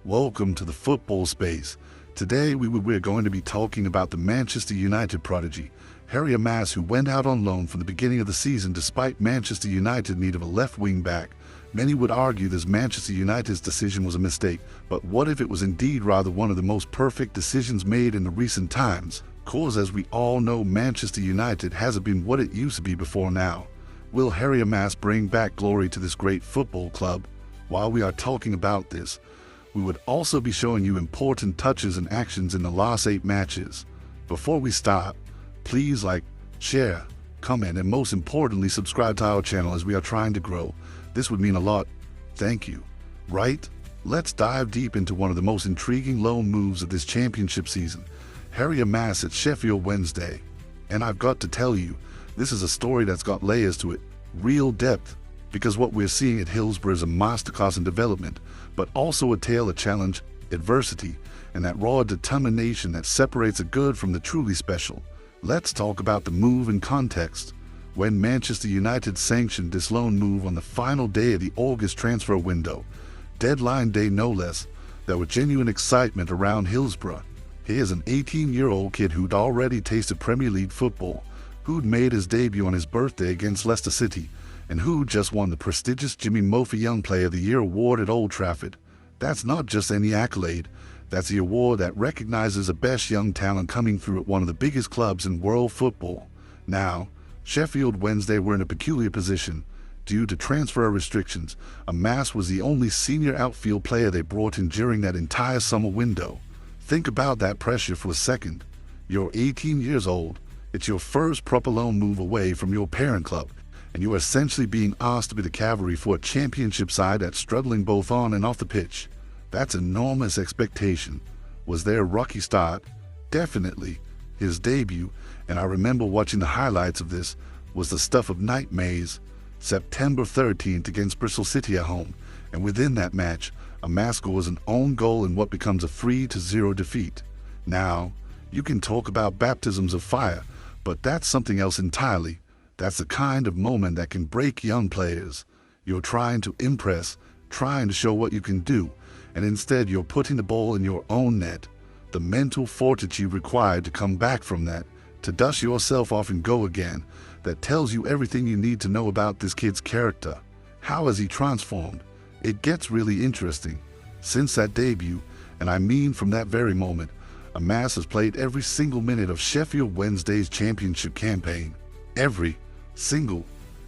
Welcome to the football space. Today we're going to be talking about the Manchester United prodigy, Henrik Amass, who went out on loan from the beginning of the season despite Manchester United need of a left wing back. Many would argue this Manchester United's decision was a mistake, but what if it was indeed rather one of the most perfect decisions made in the recent times? Cause as we all know, Manchester United hasn't been what it used to be before now. Will Henrik Amass bring back glory to this great football club? While we are talking about this, we would also be showing you important touches and actions in the last 8 matches. Before we start, please like, share, comment, and most importantly, subscribe to our channel as we are trying to grow. This would mean a lot. Thank you. Right? Let's dive deep into one of the most intriguing loan moves of this championship season, Henrik Amass at Sheffield Wednesday. And I've got to tell you, this is a story that's got layers to it, real depth, because what we're seeing at Hillsborough is a masterclass in development, but also a tale of challenge, adversity, and that raw determination that separates the good from the truly special. Let's talk about the move in context. When Manchester United sanctioned this loan move on the final day of the August transfer window, deadline day no less, there was genuine excitement around Hillsborough. Here's an 18-year-old kid who'd already tasted Premier League football, who'd made his debut on his birthday against Leicester City, and who just won the prestigious Jimmy Murphy Young Player of the Year award at Old Trafford. That's not just any accolade, that's the award that recognizes the best young talent coming through at one of the biggest clubs in world football. Now, Sheffield Wednesday were in a peculiar position. Due to transfer restrictions, Amass was the only senior outfield player they brought in during that entire summer window. Think about that pressure for a second. You're 18 years old, it's your first proper loan move away from your parent club, and you are essentially being asked to be the cavalry for a championship side that's struggling both on and off the pitch. That's enormous expectation. Was there a rocky start? Definitely. His debut, and I remember watching the highlights of this, was the stuff of nightmares. September 13th against Bristol City at home, and within that match, Amass scores an own goal in what becomes a 3-0 defeat. Now, you can talk about baptisms of fire, but that's something else entirely. That's the kind of moment that can break young players. You're trying to impress, trying to show what you can do, and instead you're putting the ball in your own net. The mental fortitude required to come back from that, to dust yourself off and go again, that tells you everything you need to know about this kid's character. How has he transformed? It gets really interesting. Since that debut, and I mean from that very moment, Amass has played every single minute of Sheffield Wednesday's championship campaign. Every single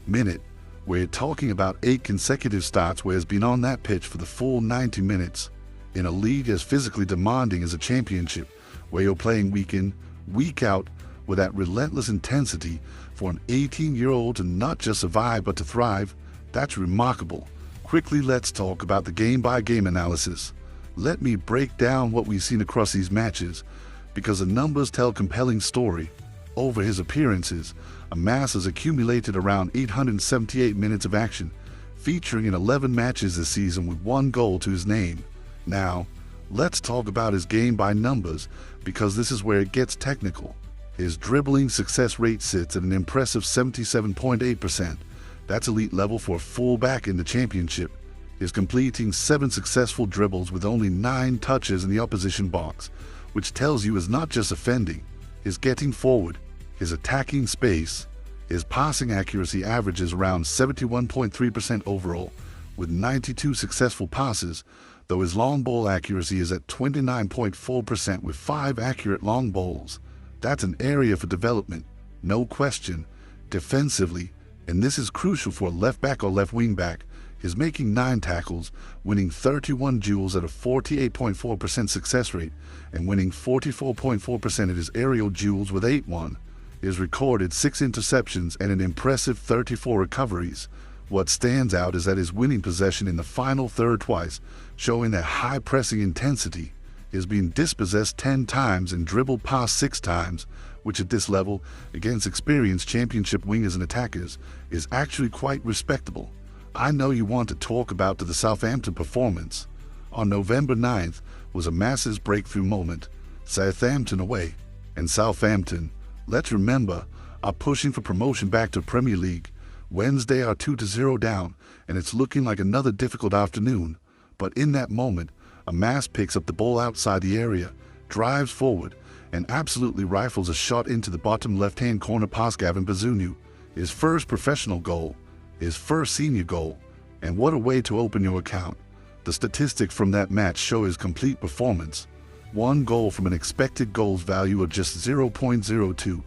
minute. We're talking about 8 consecutive starts where he's been on that pitch for the full 90 minutes. In a league as physically demanding as a championship, where you're playing week in, week out, with that relentless intensity, for an 18-year-old to not just survive but to thrive, that's remarkable. Quickly, let's talk about the game-by-game analysis. Let me break down what we've seen across these matches, because the numbers tell a compelling story. Over his appearances, Amass has accumulated around 878 minutes of action, featuring in 11 matches this season with 1 goal to his name. Now, let's talk about his game by numbers, because this is where it gets technical. His dribbling success rate sits at an impressive 77.8%. That's elite level for a fullback in the championship. He's completing 7 successful dribbles with only 9 touches in the opposition box, which tells you is not just offending, his getting forward, his attacking space. His passing accuracy averages around 71.3% overall, with 92 successful passes, though his long ball accuracy is at 29.4% with 5 accurate long balls. That's an area for development, no question. Defensively, and this is crucial for a left back or left wing back, he's making 9 tackles, winning 31 duels at a 48.4% success rate, and winning 44.4% of his aerial duels with 8-1. He has recorded 6 interceptions and an impressive 34 recoveries. What stands out is that his winning possession in the final third twice, showing that high pressing intensity. He has been dispossessed 10 times and dribbled past 6 times, which at this level, against experienced championship wingers and attackers, is actually quite respectable. I know you want to talk about the Southampton performance. On November 9th was Amass's breakthrough moment. Southampton away, and Southampton, let's remember, are pushing for promotion back to Premier League. Wednesday are 2-0 down, and it's looking like another difficult afternoon. But in that moment, Amass picks up the ball outside the area, drives forward, and absolutely rifles a shot into the bottom left-hand corner past Gavin Bazunu. His first professional goal, his first senior goal, and what a way to open your account. The statistics from that match show his complete performance. 1 goal from an expected goals value of just 0.02.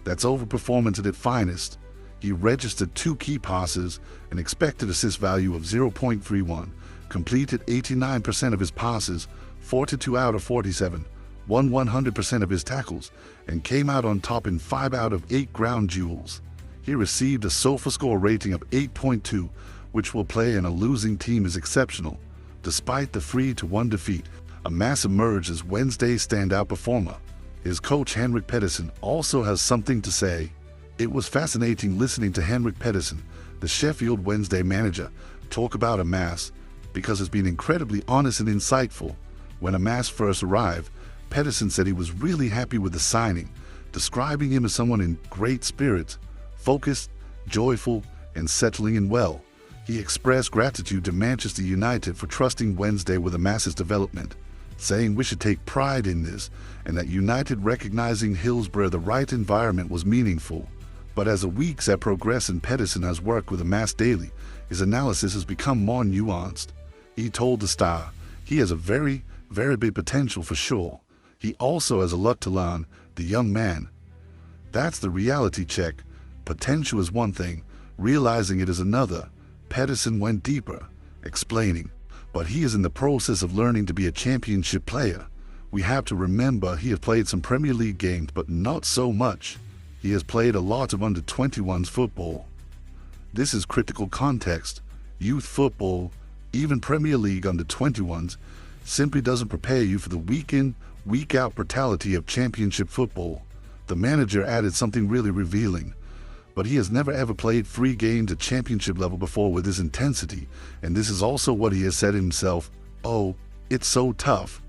That's overperformance at its finest. He registered 2 key passes, an expected assist value of 0.31, completed 89% of his passes, 42 out of 47, won 100% of his tackles, and came out on top in 5 out of 8 ground duels. He received a SofaScore rating of 8.2, which will play in a losing team is exceptional. Despite the 3-1 defeat, Amass emerged as Wednesday's standout performer. His coach Henrik Pedersen also has something to say. It was fascinating listening to Henrik Pedersen, the Sheffield Wednesday manager, talk about Amass because he's been incredibly honest and insightful. When Amass first arrived, Pedersen said he was really happy with the signing, describing him as someone in great spirits, focused, joyful, and settling in well. He expressed gratitude to Manchester United for trusting Wednesday with Amass's development, saying we should take pride in this and that United recognizing Hillsborough the right environment was meaningful. But as the weeks have progressed and Pedersen has worked with Amass daily, his analysis has become more nuanced. He told the Star, he has a very, very big potential for sure. He also has a lot to learn, the young man. That's the reality check. Potential is one thing, realizing it is another. Pedersen went deeper, explaining, but he is in the process of learning to be a championship player. We have to remember he has played some Premier League games, but not so much. He has played a lot of under-21s football. This is critical context. Youth football, even Premier League under-21s, simply doesn't prepare you for the week-in, week-out brutality of championship football. The manager added something really revealing. But he has never ever played 3 games at championship level before with this intensity, and this is also what he has said himself, oh, it's so tough.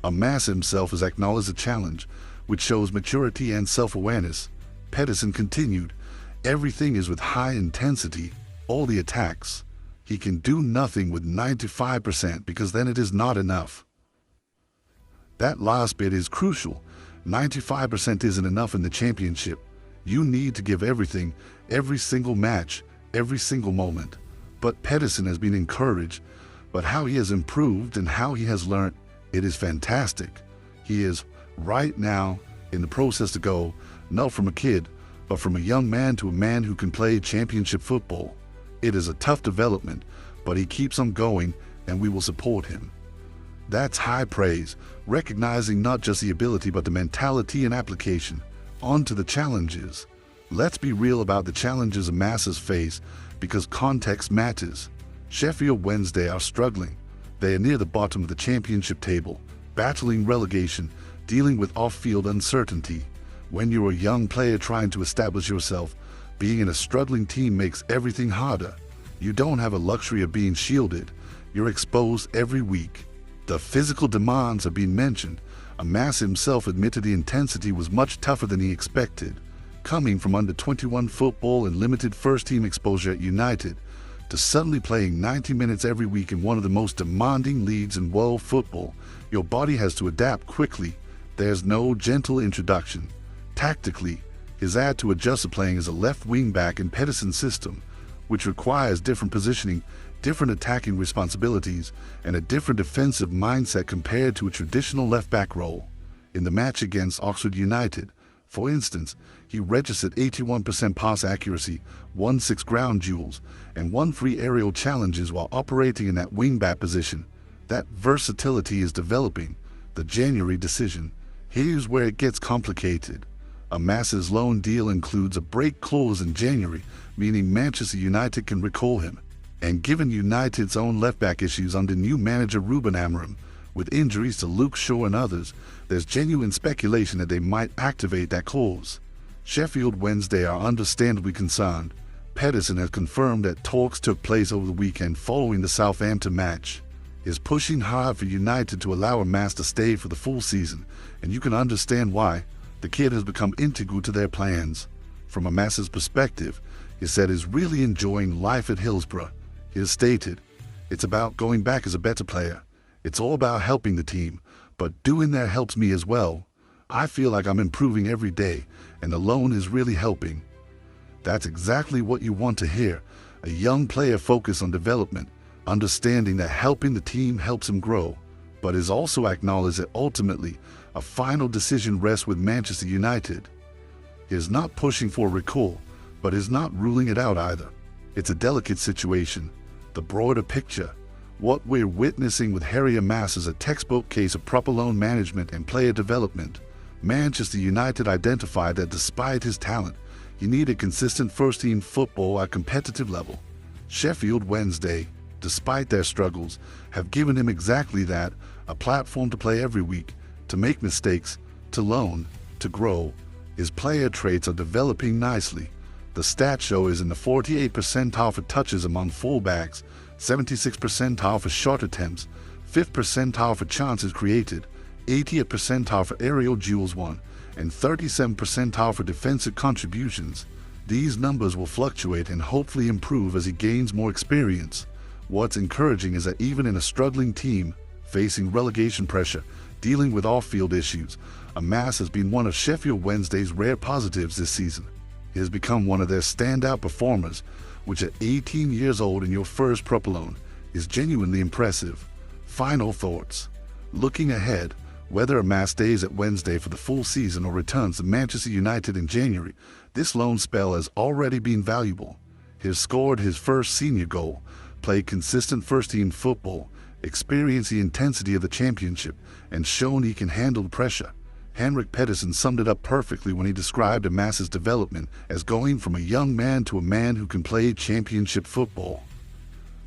Amass himself has acknowledged the challenge, which shows maturity and self-awareness. Pedersen continued, everything is with high intensity, all the attacks. He can do nothing with 95% because then it is not enough. That last bit is crucial. 95% isn't enough in the championship. You need to give everything, every single match, every single moment. But Pedersen has been encouraged, but how he has improved and how he has learned, it is fantastic. He is, right now, in the process to go, not from a kid, but from a young man to a man who can play championship football. It is a tough development, but he keeps on going and we will support him. That's high praise, recognizing not just the ability but the mentality and application. On to the challenges. Let's be real about the challenges Amass face because context matters. Sheffield Wednesday are struggling. They are near the bottom of the championship table, battling relegation, dealing with off-field uncertainty. When you're a young player trying to establish yourself, being in a struggling team makes everything harder. You don't have a luxury of being shielded. You're exposed every week. The physical demands have been mentioned. Amass himself admitted the intensity was much tougher than he expected. Coming from under-21 football and limited first-team exposure at United, to suddenly playing 90 minutes every week in one of the most demanding leagues in world football, your body has to adapt quickly. There's no gentle introduction. Tactically, his had to adjust to playing as a left wing-back in Pedersen's system, which requires different positioning, different attacking responsibilities, and a different defensive mindset compared to a traditional left-back role. In the match against Oxford United, for instance, he registered 81% pass accuracy, won 6 ground duels, and won 3 aerial challenges while operating in that wing-back position. That versatility is developing. The January decision. Here's where it gets complicated. Amass's loan deal includes a break clause in January, meaning Manchester United can recall him. And given United's own left-back issues under new manager Ruben Amorim, with injuries to Luke Shaw and others, there's genuine speculation that they might activate that clause. Sheffield Wednesday are understandably concerned. Pedersen has confirmed that talks took place over the weekend following the Southampton match. He is pushing hard for United to allow Amass to stay for the full season, and you can understand why. The kid has become integral to their plans. From Amass's perspective, he said he's really enjoying life at Hillsborough. He has stated, it's about going back as a better player, It's all about helping the team, but doing that helps me as well. I feel like I'm improving every day, and the loan is really helping. That's exactly what you want to hear. A young player focused on development, understanding that helping the team helps him grow, but is also acknowledged that ultimately a final decision rests with Manchester United. He is not pushing for recall, but is not ruling it out either. It's a delicate situation. The broader picture, what we're witnessing with Henrik Amass, is a textbook case of proper loan management and player development. Manchester United identified that despite his talent, he needed consistent first-team football at competitive level. Sheffield Wednesday, despite their struggles, have given him exactly that, a platform to play every week, to make mistakes, to learn, to grow. His player traits are developing nicely. The stats show is in the 48th percentile for touches among fullbacks, 76th percentile for short attempts, 5th percentile for chances created, 80th percentile for aerial duels won, and 37th percentile for defensive contributions. These numbers will fluctuate and hopefully improve as he gains more experience. What's encouraging is that even in a struggling team, facing relegation pressure, dealing with off-field issues, Amass has been one of Sheffield Wednesday's rare positives this season. He has become one of their standout performers, which at 18 years old in your first proper loan is genuinely impressive. Final thoughts. Looking ahead, whether Amass stays at Wednesday for the full season or returns to Manchester United in January, this loan spell has already been valuable. He has scored his first senior goal, played consistent first-team football, experienced the intensity of the championship, and shown he can handle pressure. Henrik Pedersen summed it up perfectly when he described Amass's development as going from a young man to a man who can play championship football.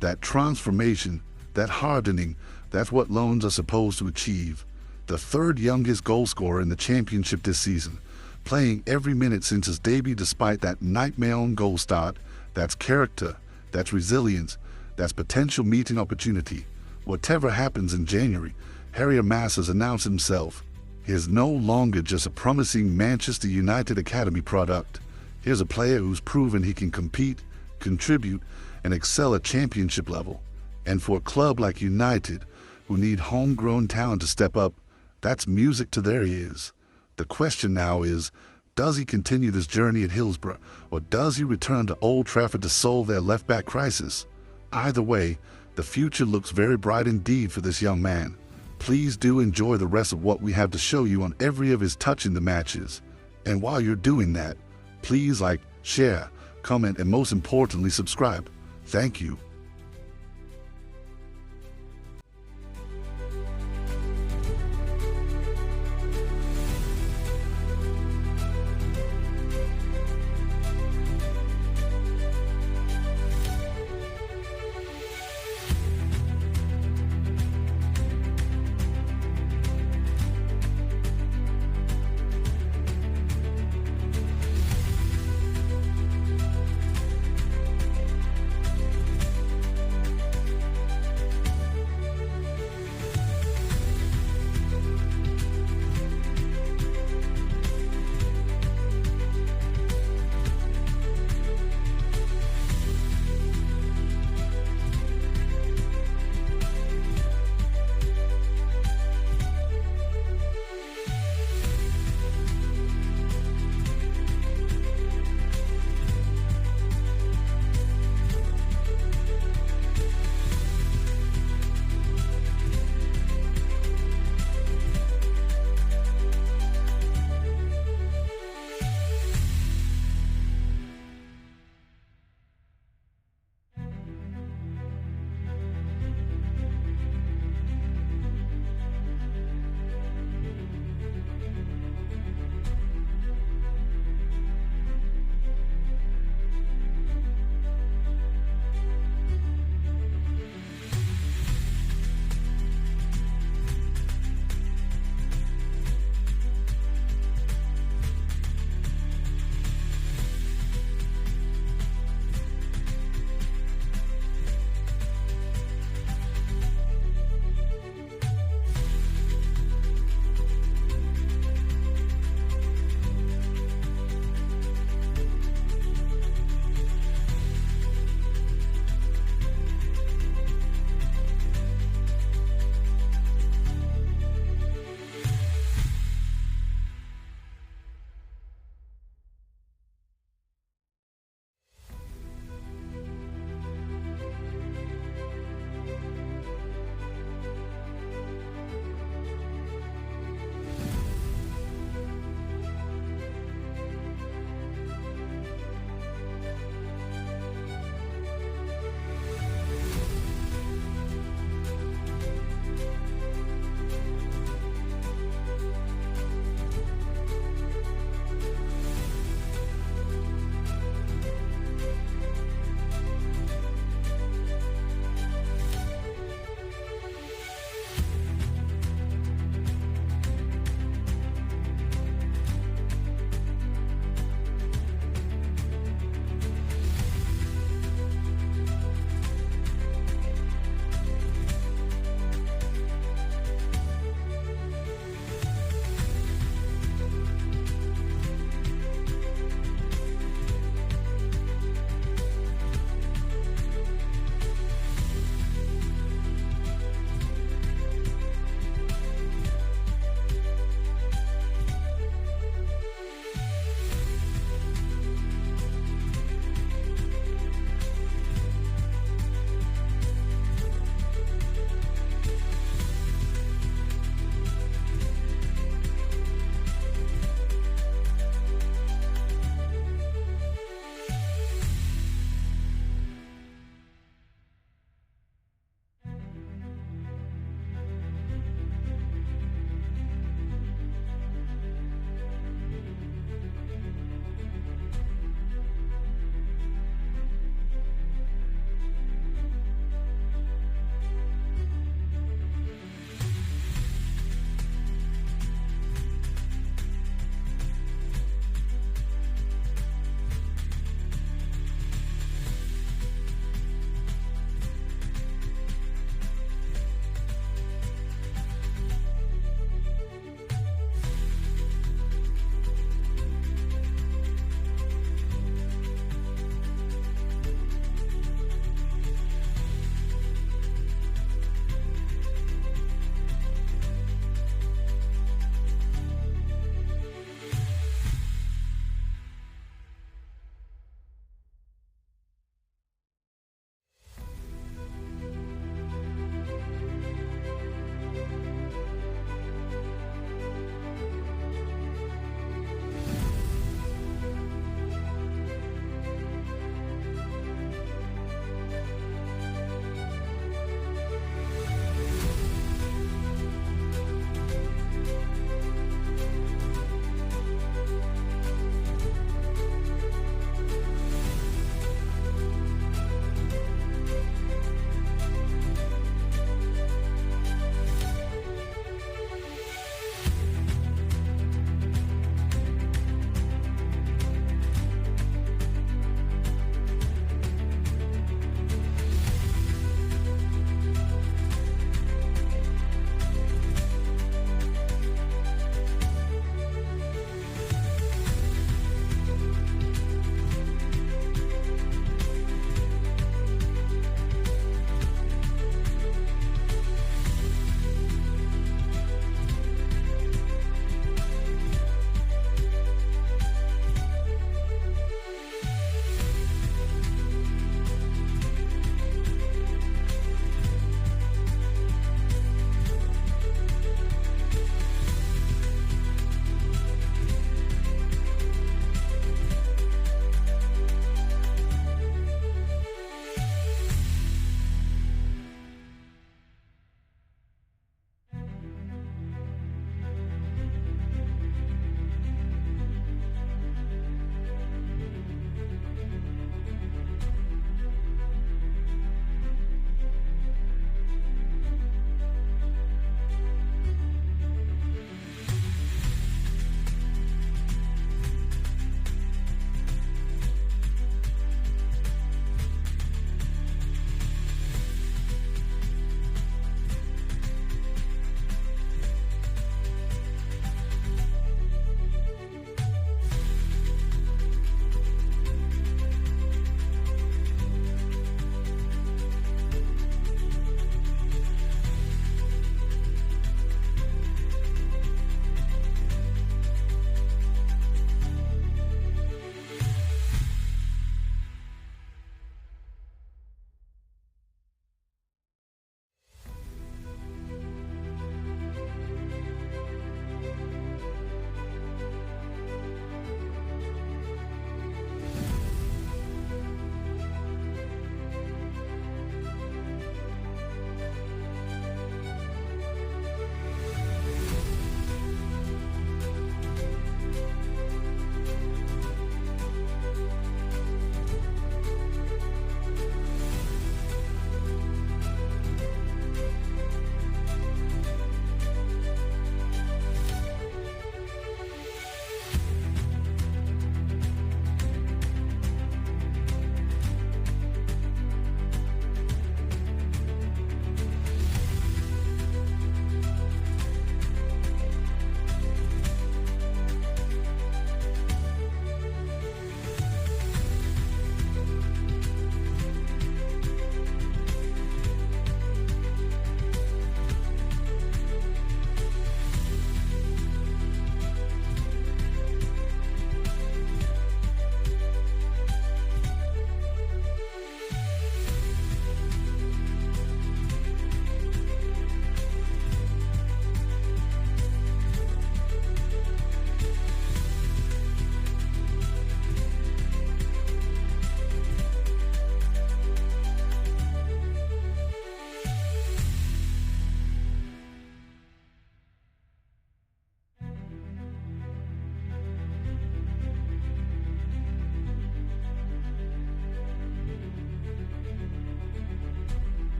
That transformation, that hardening, that's what loans are supposed to achieve. The third youngest goal scorer in the championship this season, playing every minute since his debut despite that nightmare on goal start. That's character, that's resilience, that's potential meeting opportunity. Whatever happens in January, Henrik Amass has announced himself. He is no longer just a promising Manchester United Academy product. Here's a player who's proven he can compete, contribute, and excel at championship level. And for a club like United, who need homegrown talent to step up, that's music to their ears. The question now is, does he continue this journey at Hillsborough, or does he return to Old Trafford to solve their left-back crisis? Either way, the future looks very bright indeed for this young man. Please do enjoy the rest of what we have to show you on every of his touching the matches. And while you're doing that, please like, share, comment, and most importantly, subscribe. Thank you.